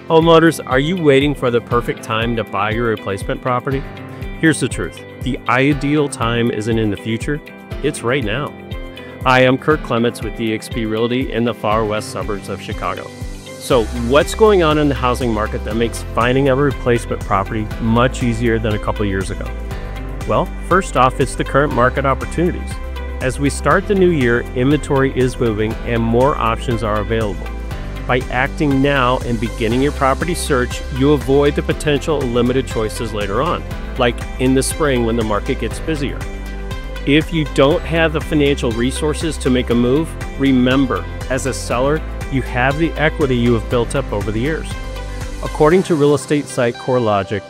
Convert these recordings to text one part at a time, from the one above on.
Homeowners, are you waiting for the perfect time to buy your replacement property? Here's the truth. The ideal time isn't in the future, it's right now. Hi, I'm Kurt Clements with eXp Realty in the far west suburbs of Chicago. So what's going on in the housing market that makes finding a replacement property much easier than a couple years ago? Well, first off, it's the current market opportunities. As we start the new year, inventory is moving and more options are available. By acting now and beginning your property search, you avoid the potential limited choices later on, like in the spring when the market gets busier. If you don't have the financial resources to make a move, remember, as a seller, you have the equity you have built up over the years. According to real estate site CoreLogic,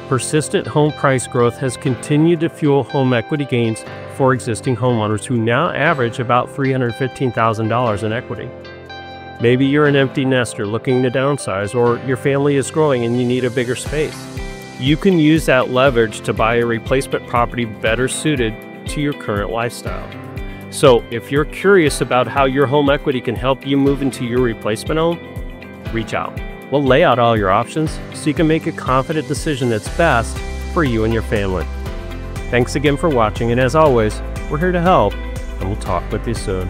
persistent home price growth has continued to fuel home equity gains for existing homeowners who now average about $315,000 in equity. Maybe you're an empty nester looking to downsize, or your family is growing and you need a bigger space. You can use that leverage to buy a replacement property better suited to your current lifestyle. So if you're curious about how your home equity can help you move into your replacement home, reach out. We'll lay out all your options so you can make a confident decision that's best for you and your family. Thanks again for watching, and as always, we're here to help, and we'll talk with you soon.